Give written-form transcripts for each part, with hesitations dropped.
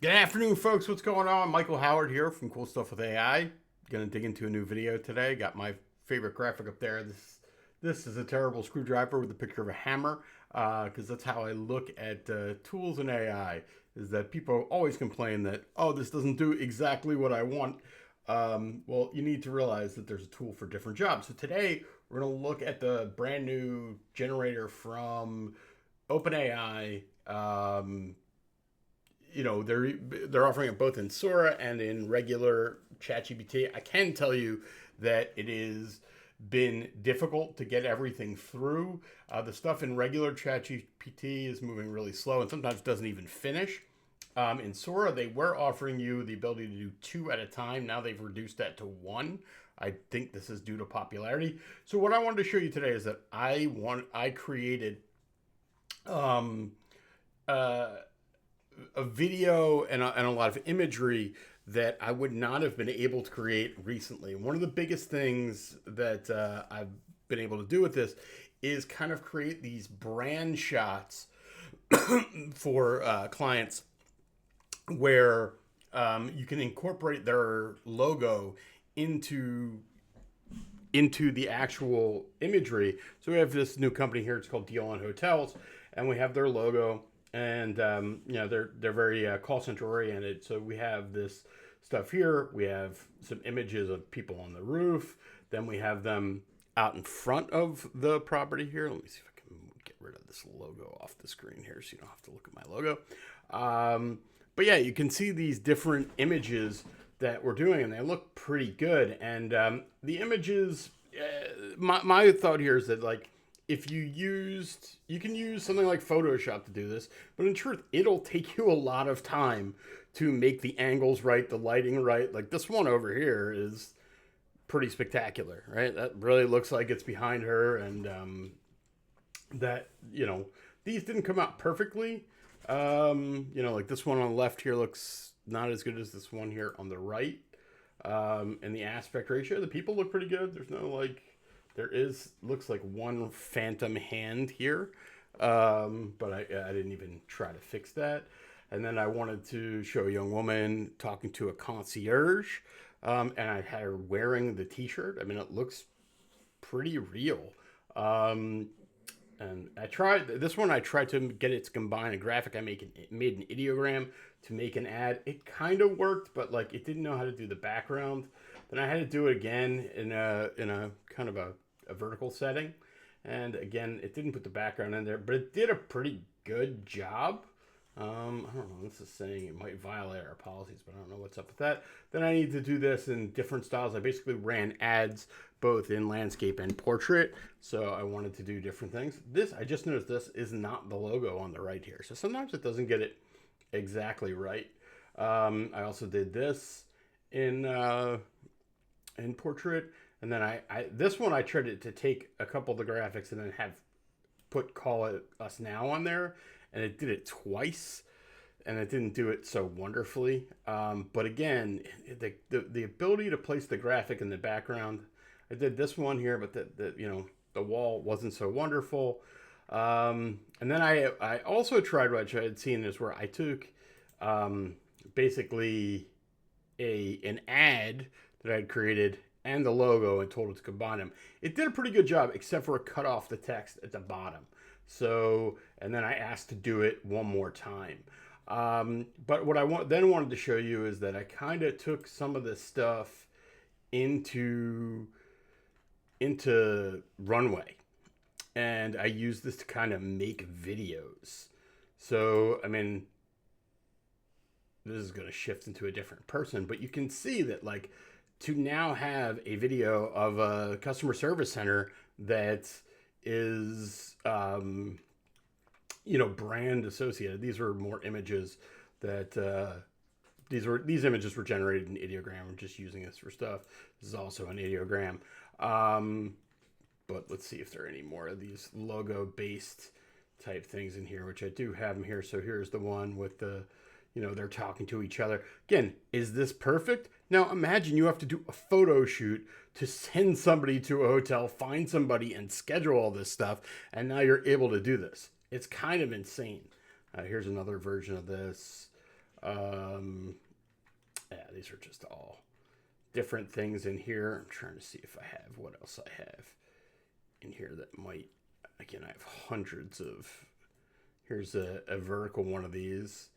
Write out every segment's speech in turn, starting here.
Good afternoon, folks. What's going on? Michael Howard here from Cool Stuff with AI. Gonna dig into a new video today. Got my favorite graphic up there. This is a terrible screwdriver with a picture of a hammer, because that's how I look at tools in AI. Is that people always complain that, oh, this doesn't do exactly what I want. Well, you need to realize that there's a tool for different jobs. So today we're gonna look at the brand new generator from OpenAI. They're offering it both in Sora and in regular ChatGPT. I can tell you that it has been difficult to get everything through. The stuff in regular ChatGPT is moving really slow and sometimes doesn't even finish. In Sora, they were offering you the ability to do two at a time. Now they've reduced that to one. I think this is due to popularity. So what I wanted to show you today is that I created um, uh, a video and a lot of imagery that I would not have been able to create recently. One of the biggest things that I've been able to do with this is kind of create these brand shots for clients where you can incorporate their logo into the actual imagery. So we have this new company here. It's called Deal on Hotels, and we have their logo, and they're very call center oriented. So we have this stuff here. We have some images of people on the roof. Then we have them out in front of the property here. Let me see if I can get rid of this logo off the screen here, so you don't have to look at my logo. But yeah, you can see these different images that we're doing, and they look pretty good. And the images, my thought here is that, like, if you can use something like Photoshop to do this, but in truth, it'll take you a lot of time to make the angles right, the lighting right. Like this one over here is pretty spectacular, right? That really looks like it's behind her, and that these didn't come out perfectly. Like this one on the left here looks not as good as this one here on the right. And the aspect ratio, the people look pretty good. There's no there is looks like one phantom hand here, but I didn't even try to fix that. And then I wanted to show a young woman talking to a concierge, and I had her wearing the T-shirt. I mean, it looks pretty real. Um, and I tried this one. I tried to get it to combine a graphic. Made an ideogram to make an ad. It kind of worked, but like it didn't know how to do the background. Then I had to do it again in a kind of a vertical setting, and again it didn't put the background in there, but it did a pretty good job. I don't know. This is saying it might violate our policies, but I don't know what's up with that. Then I need to do this in different styles. I basically ran ads both in landscape and portrait, so I wanted to do different things. I just noticed this is not the logo on the right here, so sometimes it doesn't get it exactly right. I also did this in portrait, and then I this one I tried to take a couple of the graphics and then have put "Call It Us Now" on there, and it did it twice, and it didn't do it so wonderfully. But again, the ability to place the graphic in the background, I did this one here, but the wall wasn't so wonderful. And then I also tried what I had seen is where I took basically an ad that I had created and the logo and told it to combine them. It did a pretty good job, except for it cut off the text at the bottom. So, and then I asked to do it one more time. But what then wanted to show you is that I kind of took some of this stuff into Runway, and I used this to kind of make videos. So, I mean, this is going to shift into a different person, but you can see that, like, to now have a video of a customer service center that is brand associated. These were more images that these images were generated in ideogram. I'm just using this for stuff. This is also an ideogram. But let's see if there are any more of these logo based type things in here, which I do have them here. So here's the one with the they're talking to each other. Again, is this perfect? Now imagine you have to do a photo shoot to send somebody to a hotel, find somebody, and schedule all this stuff, and now you're able to do this. It's kind of insane. Here's another version of this. Yeah, these are just all different things in here. I'm trying to see if I have what else I have in here that might, again, I have hundreds of, here's a vertical one of these.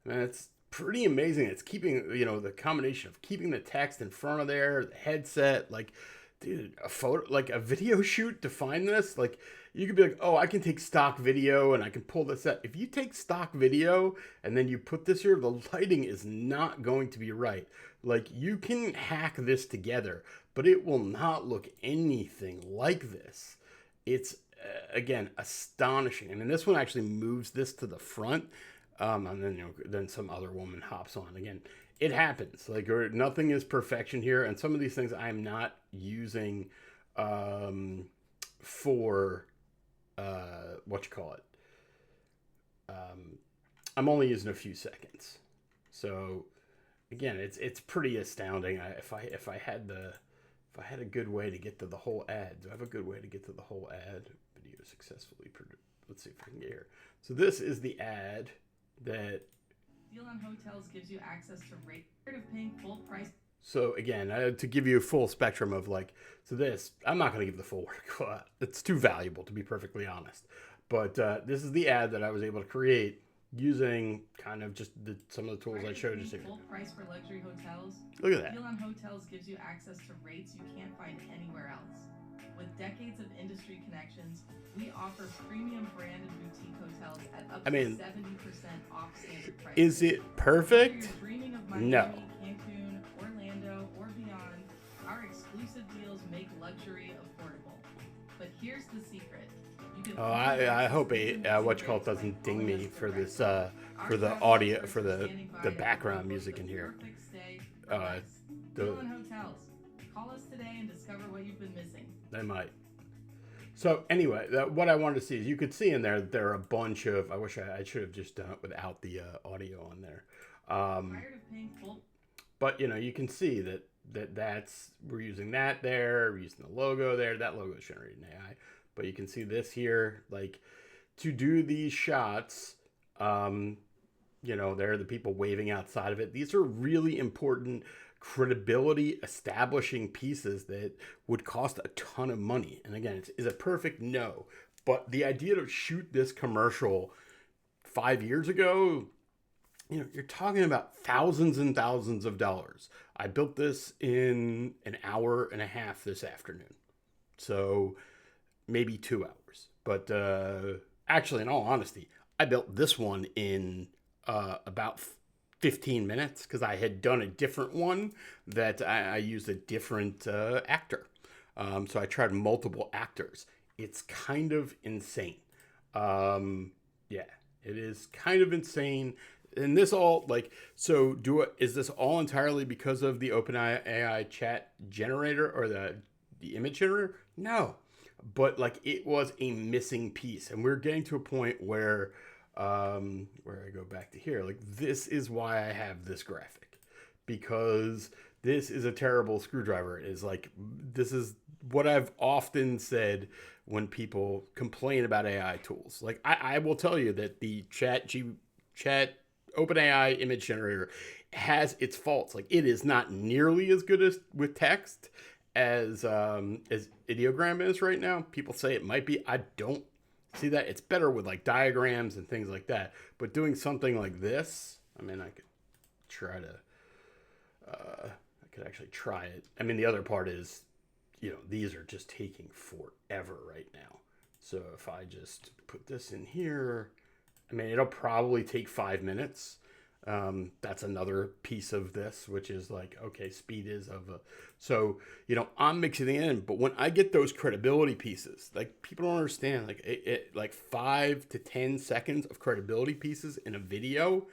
And it's pretty amazing. It's keeping, the combination of keeping the text in front of there, the headset, like, dude, a photo, like a video shoot to find this, like, you could be like, oh, I can take stock video and I can pull this up. If you take stock video and then you put this here, the lighting is not going to be right. Like, you can hack this together, but it will not look anything like this. It's, again, astonishing. And then this one actually moves this to the front. And then, then some other woman hops on. Again, it happens. Like, nothing is perfection here. And some of these things I'm not using for I'm only using a few seconds. So again, it's pretty astounding. If I had a good way to get to the whole ad, do I have a good way to get to the whole ad? Video successfully produced. Let's see if I can get here. So this is the ad that Deal on Hotels gives you access to rate of paying full price. So again, to give you a full spectrum of so this, I'm not going to give the full work. It's too valuable, to be perfectly honest. But this is the ad that I was able to create using kind of just some of the tools I showed you. Full price for luxury hotels. Look at that. Deal on Hotels gives you access to rates you can't find anywhere else. With decades of industry connections, we offer premium branded boutique hotels at up to 70% off standard price. Is it perfect? If you're dreaming of Miami, no. Cancun, Orlando, or beyond, our exclusive deals make luxury affordable. But here's the secret. I hope doesn't ding me for this for the audio, for the background music in here. Deal on Hotels. Call us today and discover what you've been missing. They might. So anyway, what I wanted to see is you could see in there that there are a bunch of. I wish I should have just done it without the audio on there. But you can see that's we're using that there. We're using the logo there. That logo is generated in AI. But you can see this here, like to do these shots. There are the people waving outside of it. These are really important credibility establishing pieces that would cost a ton of money. And again, is it perfect? No. But the idea to shoot this commercial 5 years ago, you're talking about thousands and thousands of dollars. I built this in an hour and a half this afternoon. So maybe 2 hours. But actually, in all honesty, I built this one in about 15 minutes because I had done a different one that I used a different actor. So I tried multiple actors. It's kind of insane. Yeah, it is kind of insane. And this all is this all entirely because of the OpenAI chat generator or the image generator? No, but it was a missing piece, and we're getting to a point where I go back to here, this is why I have this graphic, because this is a terrible screwdriver. This is what I've often said when people complain about AI tools. I will tell you that the chat OpenAI image generator has its faults. It is not nearly as good as with text as ideogram is right now. People say it might be. I don't see that. It's better with diagrams and things like that. But doing something like this, I could try to, I could actually try it. The other part is, these are just taking forever right now. So if I just put this in here, it'll probably take 5 minutes. That's another piece of this, which is okay, speed is so, I'm mixing it in, but when I get those credibility pieces, people don't understand, it 5 to 10 seconds of credibility pieces in a video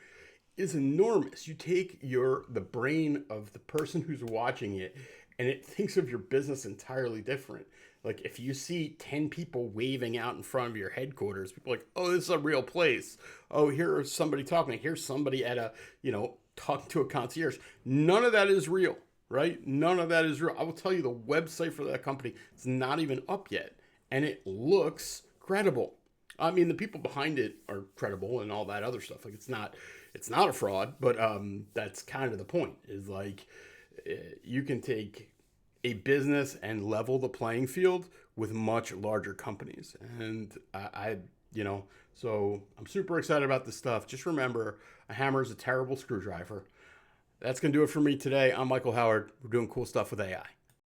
is enormous. You take the brain of the person who's watching it, and it thinks of your business entirely different. If you see 10 people waving out in front of your headquarters, people are like, oh, this is a real place. Oh, here's somebody talking. Here's somebody at talking to a concierge. None of that is real, right? None of that is real. I will tell you, the website for that company is not even up yet, and it looks credible. The people behind it are credible and all that other stuff. It's not, It's not a fraud, but that's kind of the point. Is like you can take a business and level the playing field with much larger companies. And you know, so I'm super excited about this stuff. Just remember, a hammer is a terrible screwdriver. That's going to do it for me today. I'm Michael Howard. We're doing cool stuff with AI.